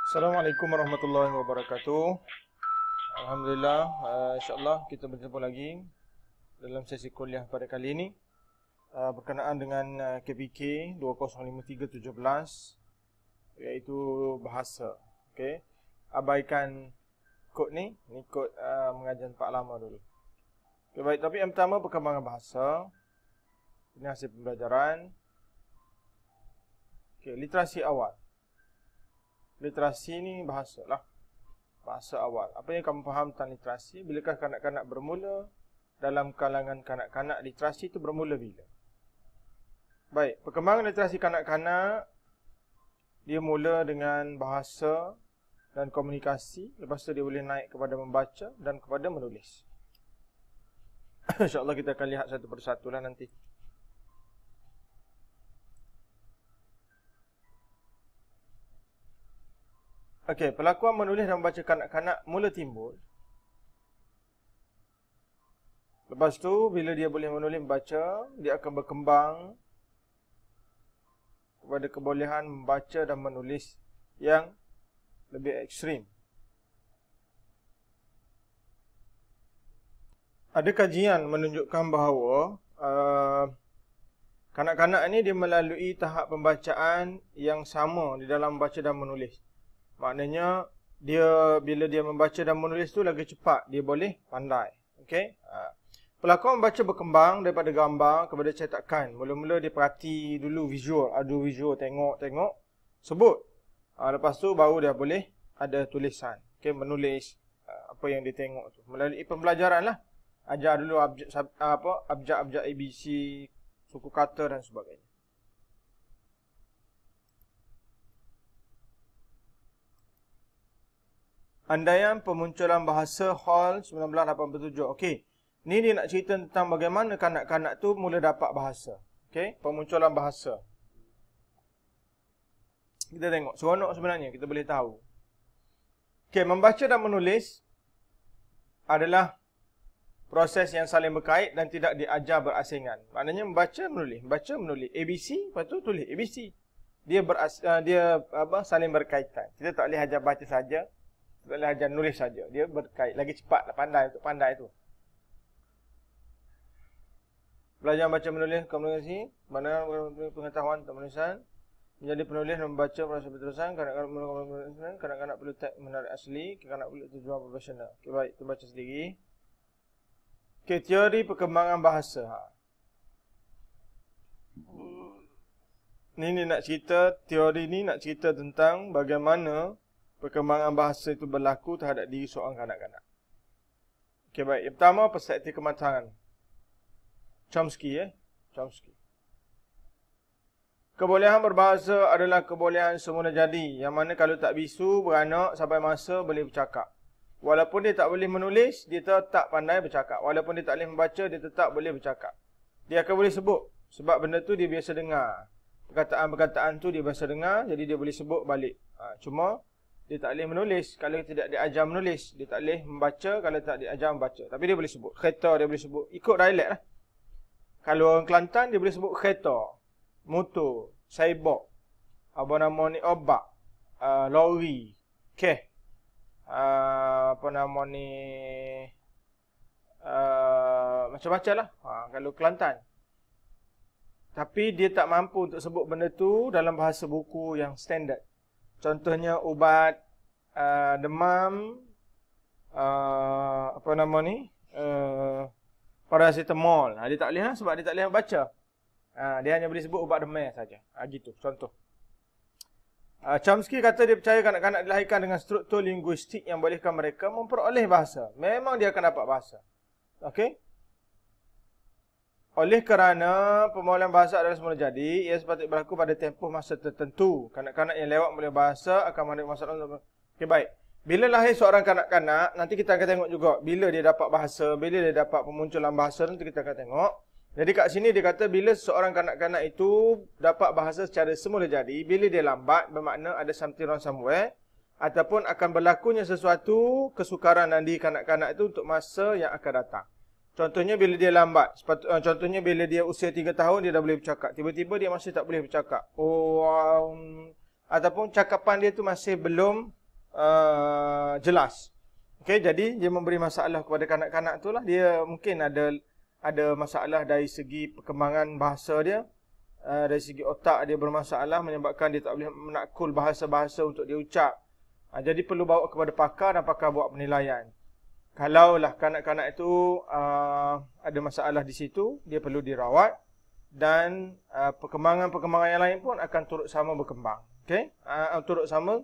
Assalamualaikum warahmatullahi wabarakatuh. Alhamdulillah, insyaAllah kita berjumpa lagi dalam sesi kuliah pada kali ini berkenaan dengan KPK 205317, iaitu bahasa. Okay. Abaikan kod ni kod mengajian Pak lama dulu. Okay, baik, tapi yang pertama perkembangan bahasa. Ini hasil pembelajaran. Okay, literasi awal. Literasi ni bahasa lah. Bahasa awal. Apa yang kamu faham tentang literasi? Bilakah kanak-kanak bermula? Dalam kalangan kanak-kanak, literasi itu bermula bila? Baik, perkembangan literasi kanak-kanak, dia mula dengan bahasa dan komunikasi. Lepas tu dia boleh naik kepada membaca dan kepada menulis. InsyaAllah kita akan lihat satu persatu lah nanti. Okey, pelakuan menulis dan membaca kanak-kanak mula timbul. Lepas tu, bila dia boleh menulis membaca, dia akan berkembang kepada kebolehan membaca dan menulis yang lebih ekstrim. Ada kajian menunjukkan bahawa kanak-kanak ni dia melalui tahap pembacaan yang sama di dalam membaca dan menulis. Maknanya dia bila dia membaca dan menulis tu lagi cepat, dia boleh pandai. Okey. Pelakuan membaca berkembang daripada gambar kepada cetakan. Mula-mula dia perhati dulu visual, adu visual, tengok, sebut. Lepas tu baru dia boleh ada tulisan. Okey, menulis apa yang dia tengok tu. Melalui pembelajaran lah. Ajar dulu abjad ABC, suku kata dan sebagainya. Andaian pemunculan bahasa Hall 1987. Okey. Ni dia nak cerita tentang bagaimana kanak-kanak tu mula dapat bahasa. Okey, pemunculan bahasa. Kita tengok seronok sebenarnya, kita boleh tahu. Okey, membaca dan menulis adalah proses yang saling berkait dan tidak diajar berasingan. Maknanya membaca menulis, ABC, lepas tu tulis ABC. Dia saling berkaitan. Kita tak boleh ajar baca saja. Tak boleh ajar nulis saja. Dia berkait. Lagi cepat pandai untuk pandai tu. Belajar baca menulis komunikasi, mana pengetahuan tentang penulisan, menjadi penulis dan membaca proses berterusan, kanak-kanak perlu teks menarik asli, kanak-kanak perlu tujuan profesional. Okay, baik, kita baca sendiri. Okay, teori perkembangan bahasa. Ni nak cerita, teori ni nak cerita tentang bagaimana perkembangan bahasa itu berlaku terhadap diri seorang kanak-kanak. Okey, baik. Yang pertama, perspektif kematangan. Chomsky. Kebolehan berbahasa adalah kebolehan semula jadi, yang mana kalau tak bisu, beranak, sampai masa boleh bercakap. Walaupun dia tak boleh menulis, dia tetap pandai bercakap. Walaupun dia tak boleh membaca, dia tetap boleh bercakap. Dia akan boleh sebut, sebab benda tu dia biasa dengar. Perkataan-perkataan tu dia biasa dengar, jadi dia boleh sebut balik. Cuma dia tak boleh menulis kalau tidak diajar menulis. Dia tak boleh membaca kalau tak diajar membaca. Tapi dia boleh sebut. Kereta dia boleh sebut. Ikut dialek lah. Kalau orang Kelantan dia boleh sebut kereta, motor, saibok, apa nama ni, obak, lori, keh, apa nama ni, macam-macam lah. Kalau Kelantan. Tapi dia tak mampu untuk sebut benda tu dalam bahasa buku yang standard. Contohnya ubat demam, apa nama ni, paracetamol. Dia tak boleh lah sebab dia tak boleh baca. Dia hanya boleh sebut ubat demam saja. Gitu, contoh. Chomsky kata dia percaya kanak-kanak dilahirkan dengan struktur linguistik yang bolehkan mereka memperoleh bahasa. Memang dia akan dapat bahasa. Okey? Oleh kerana permulahan bahasa adalah semula jadi, ia sepatutnya berlaku pada tempoh masa tertentu. Kanak-kanak yang lewat boleh bahasa akan menghadapi masalah. Okey, baik. Bila lahir seorang kanak-kanak, nanti kita akan tengok juga bila dia dapat bahasa, bila dia dapat pemunculan bahasa, nanti kita akan tengok. Jadi kat sini dia kata bila seorang kanak-kanak itu dapat bahasa secara semula jadi, bila dia lambat, bermakna ada something wrong somewhere, ataupun akan berlakunya sesuatu kesukaran di kanak-kanak itu untuk masa yang akan datang. Contohnya bila dia lambat, contohnya bila dia usia 3 tahun dia dah boleh bercakap, tiba-tiba dia masih tak boleh bercakap. Ataupun cakapan dia tu masih belum jelas. Okey, jadi dia memberi masalah kepada kanak-kanak tu lah. Dia mungkin ada masalah dari segi perkembangan bahasa dia, dari segi otak dia bermasalah menyebabkan dia tak boleh menakul bahasa-bahasa untuk dia ucap. Jadi perlu bawa kepada pakar dan pakar buat penilaian. Kalaulah kanak-kanak itu ada masalah di situ, dia perlu dirawat dan perkembangan-perkembangan yang lain pun akan turut sama berkembang. Okey, turut sama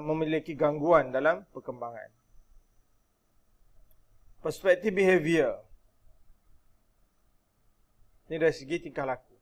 memiliki gangguan dalam perkembangan. Perspektif behavior. Ini dari segi tingkah laku.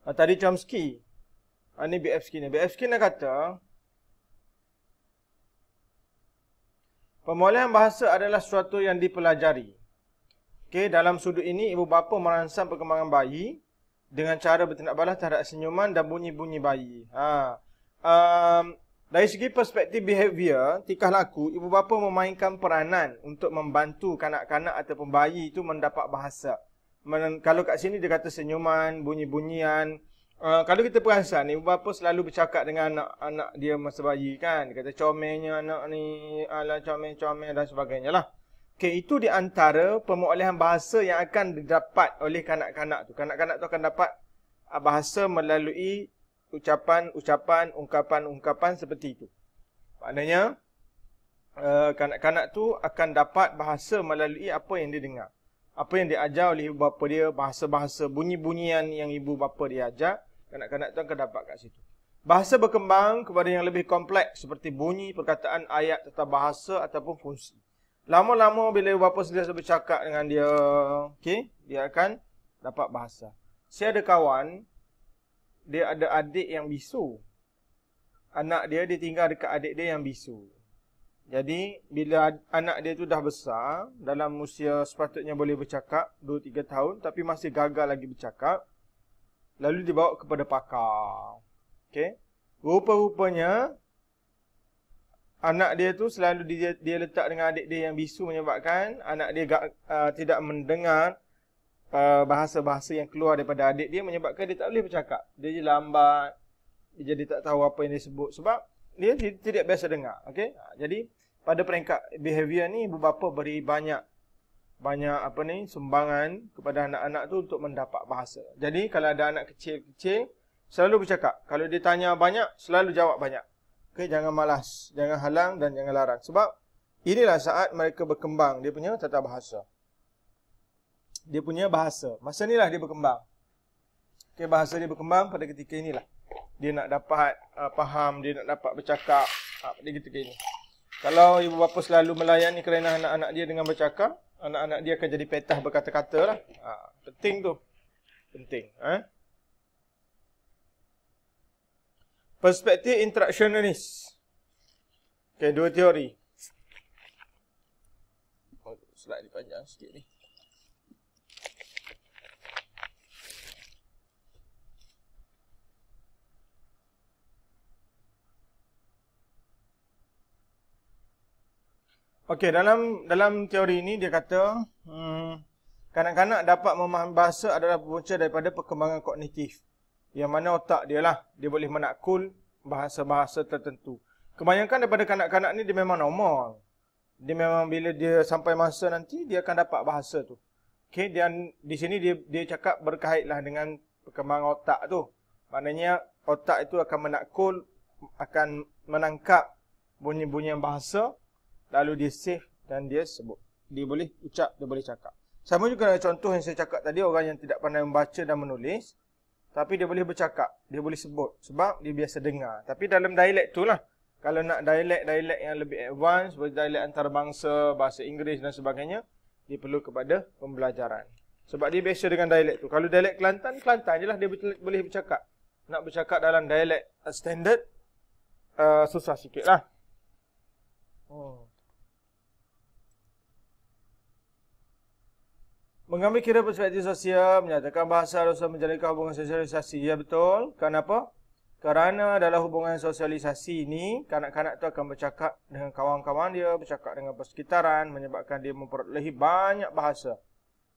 Tadi Chomsky. Ini B.F. Skinner. B.F. Skinner kata, pemulihan bahasa adalah sesuatu yang dipelajari. Okey, dalam sudut ini, ibu bapa merangsang perkembangan bayi dengan cara bertindak balas terhadap senyuman dan bunyi-bunyi bayi. Dari segi perspektif behavior, tingkah laku, ibu bapa memainkan peranan untuk membantu kanak-kanak ataupun bayi itu mendapat bahasa. Kalau kat sini dia kata senyuman, bunyi-bunyian. Kalau kita perasan, ibu bapa selalu bercakap dengan anak-anak dia masa bayi kan. Dia kata comelnya anak ni, ala comel-comel dan sebagainya lah. Okey, itu di antara pemulihan bahasa yang akan didapat oleh kanak-kanak tu. Kanak-kanak tu akan dapat bahasa melalui ucapan-ucapan, ungkapan-ungkapan seperti itu. Maknanya, kanak-kanak tu akan dapat bahasa melalui apa yang dia dengar. Apa yang diajar oleh ibu bapa dia, bahasa-bahasa, bunyi-bunyian yang ibu bapa dia ajar, kanak-kanak tu akan dapat kat situ. Bahasa berkembang kepada yang lebih kompleks seperti bunyi, perkataan, ayat, tata bahasa ataupun fungsi. Lama-lama bila ibu bapa sentiasa bercakap dengan dia, okey, dia akan dapat bahasa. Saya ada kawan, dia ada adik yang bisu. Anak dia tinggal dekat adik dia yang bisu. Jadi, bila anak dia tu dah besar, dalam usia sepatutnya boleh bercakap, 2-3 tahun, tapi masih gagal lagi bercakap, lalu dibawa kepada pakar. Okey. Rupa-rupanya, anak dia tu selalu dia letak dengan adik dia yang bisu menyebabkan anak dia tidak mendengar bahasa-bahasa yang keluar daripada adik dia menyebabkan dia tak boleh bercakap. Dia jadi lambat, dia jadi tak tahu apa yang dia sebut sebab dia tidak biasa dengar. Okey. Jadi pada peringkat behavior ni ibu bapa beri banyak sumbangan kepada anak-anak tu untuk mendapat bahasa. Jadi kalau ada anak kecil-kecil selalu bercakap. Kalau dia tanya banyak, selalu jawab banyak. Okey, jangan malas, jangan halang dan jangan larang. Sebab inilah saat mereka berkembang dia punya tata bahasa. Dia punya bahasa. Masa inilah dia berkembang. Okey, bahasa dia berkembang pada ketika inilah. Dia nak dapat faham, dia nak dapat bercakap pada ketika ini. Kalau ibu bapa selalu melayani kerana anak-anak dia dengan bercakap, anak-anak dia akan jadi petah berkata-kata lah. Penting tu. Penting. Perspektif interactionist. Okey, dua teori. Slide ni panjang sikit ni. Okey, dalam teori ini dia kata kanak-kanak dapat memahami bahasa adalah punca daripada perkembangan kognitif. Yang mana otak dia lah, dia boleh menakul bahasa-bahasa tertentu. Kebanyakan daripada kanak-kanak ni dia memang normal. Dia memang bila dia sampai masa nanti, dia akan dapat bahasa tu. Okey, dan di sini dia cakap berkait lah dengan perkembangan otak tu. Maknanya otak itu akan menakul, akan menangkap bunyi-bunyian bahasa, lalu dia save dan dia sebut. Dia boleh ucap, dia boleh cakap. Sama juga dengan contoh yang saya cakap tadi, orang yang tidak pandai membaca dan menulis, tapi dia boleh bercakap, dia boleh sebut sebab dia biasa dengar. Tapi dalam dialek tu lah. Kalau nak dialek yang lebih advance, seperti dialek antarabangsa, bahasa Inggeris dan sebagainya, dia perlu kepada pembelajaran. Sebab dia biasa dengan dialek tu. Kalau dialek Kelantan je lah dia boleh bercakap. Nak bercakap dalam dialek standard, susah sikit lah. Mengambil kira perspektif sosial, menyatakan bahasa harus menjalinkan hubungan sosialisasi. Ya betul. Kenapa? Kerana dalam hubungan sosialisasi ini, kanak-kanak tu akan bercakap dengan kawan-kawan dia, bercakap dengan persekitaran, menyebabkan dia memperolehi banyak bahasa.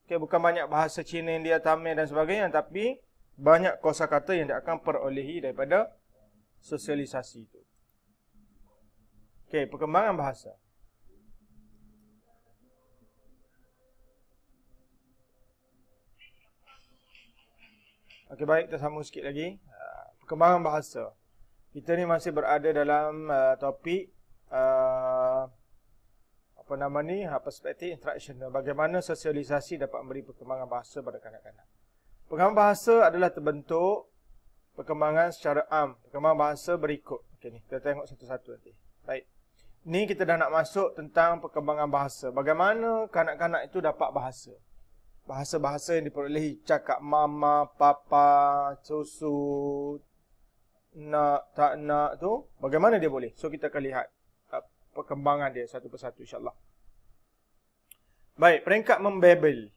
Okay, bukan banyak bahasa Cina, India, Tamil dan sebagainya, tapi banyak kosakata yang dia akan perolehi daripada sosialisasi itu. Okey, perkembangan bahasa. Okey, baik, kita sambung sikit lagi. Perkembangan bahasa. Kita ni masih berada dalam topik perspektif interaction. Bagaimana sosialisasi dapat memberi perkembangan bahasa pada kanak-kanak. Perkembangan bahasa adalah terbentuk perkembangan secara am. Perkembangan bahasa berikut. Okey ni, kita tengok satu-satu nanti. Baik. Ni kita dah nak masuk tentang perkembangan bahasa. Bagaimana kanak-kanak itu dapat bahasa. Bahasa-bahasa yang diperolehi, cakap mama, papa, susu, nak, tak nak tu, bagaimana dia boleh? So kita akan lihat perkembangan dia satu persatu insya-Allah. Baik, peringkat membabil.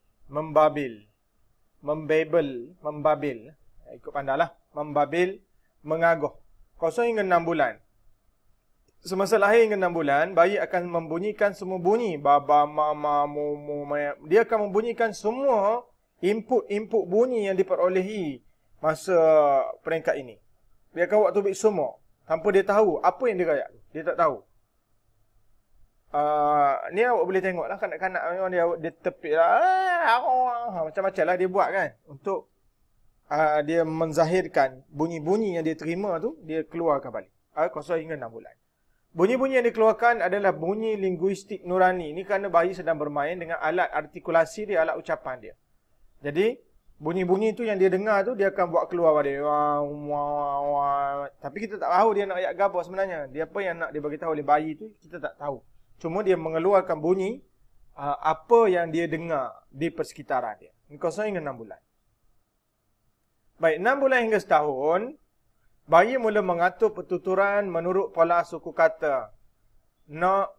Ikut pandailah. Membabil, mengaguh. 0 hingga 6 bulan. Semasa lahir hingga 6 bulan, bayi akan membunyikan semua bunyi. Baba, mama, mumu, maya. Dia akan membunyikan semua input bunyi yang diperolehi masa peringkat ini. Dia akan buat tubik semua. Tanpa dia tahu apa yang dia rayak. Dia tak tahu. Ni awak boleh tengok lah kanak-kanak memang dia tepik lah. Macam-macam lah dia buat kan. Untuk dia menzahirkan bunyi-bunyi yang dia terima tu, dia keluarkan balik. 0 hingga 6 bulan. Bunyi-bunyi yang dikeluarkan adalah bunyi linguistik nurani. Ini kerana bayi sedang bermain dengan alat artikulasi dia, alat ucapan dia. Jadi, bunyi-bunyi tu yang dia dengar tu, dia akan buat keluar balik. Tapi kita tak tahu dia nak ayat gabar sebenarnya. Dia apa yang nak dia beritahu oleh bayi tu, kita tak tahu. Cuma dia mengeluarkan bunyi apa yang dia dengar di persekitaran dia. 0 hingga 6 bulan. Baik, 6 bulan hingga setahun, bayi mula mengatur pertuturan menurut pola suku kata. Nak,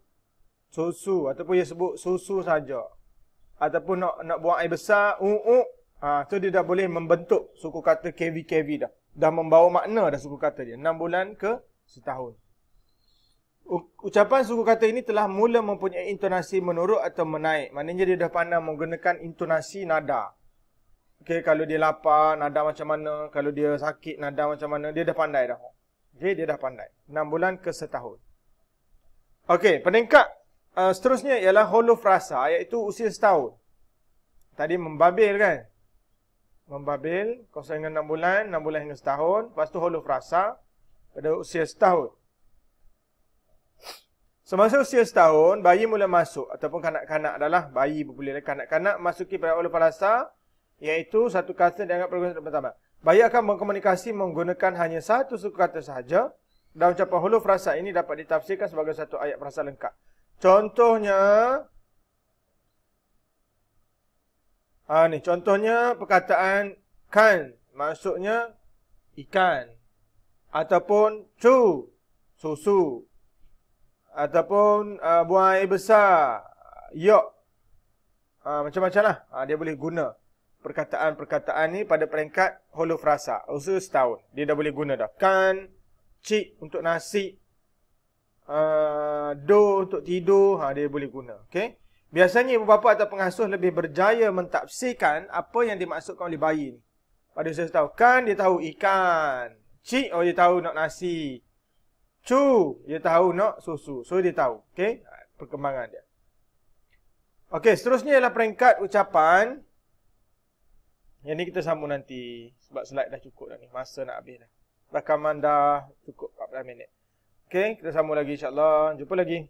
susu, ataupun dia sebut susu saja. Ataupun nak buang air besar, tu dia dah boleh membentuk suku kata KV dah. Dah membawa makna dah suku kata dia. 6 bulan ke setahun. Ucapan suku kata ini telah mula mempunyai intonasi menurut atau menaik. Maknanya dia dah pandai menggunakan intonasi nada. Okey, kalau dia lapar, nada macam mana. Kalau dia sakit, nada macam mana. Dia dah pandai dah. Okey, dia dah pandai. 6 bulan ke setahun. Okey, peringkat seterusnya ialah holofrasa, iaitu usia setahun. Tadi membabil kan? Membabil, 0 hingga 6 bulan hingga setahun. Lepas tu holofrasa pada usia setahun. Semasa usia setahun, bayi mula masuk. Ataupun kanak-kanak adalah bayi berpulih. Kanak-kanak masuki pada holofrasa, iaitu satu kata dianggap pertama. Bayi akan berkomunikasi menggunakan hanya satu suku kata sahaja. Dan ucapan holofrasa ini dapat ditafsirkan sebagai satu ayat perasa lengkap. Contohnya, contohnya perkataan kan, maksudnya ikan. Ataupun cu, susu. Ataupun buang air besar, yok. Macam-macam lah. Dia boleh guna perkataan-perkataan ni pada peringkat holofrasa. Usia setahun. Dia dah boleh guna dah. Kan, cik untuk nasi, do untuk tidur, dia boleh guna. Okay? Biasanya ibu bapa atau pengasuh lebih berjaya mentafsirkan apa yang dimaksudkan oleh bayi ni. Pada usia setahun. Kan, dia tahu ikan. Cik, dia tahu nak nasi. Cu, dia tahu nak susu. So, dia tahu. Okay? Perkembangan dia. Okay, seterusnya ialah peringkat ucapan. Yang ni kita sambung nanti. Sebab slide dah cukup dah ni. Masa nak habis dah. Rakaman dah cukup 14 minit. Okay, kita sambung lagi insyaAllah. Jumpa lagi.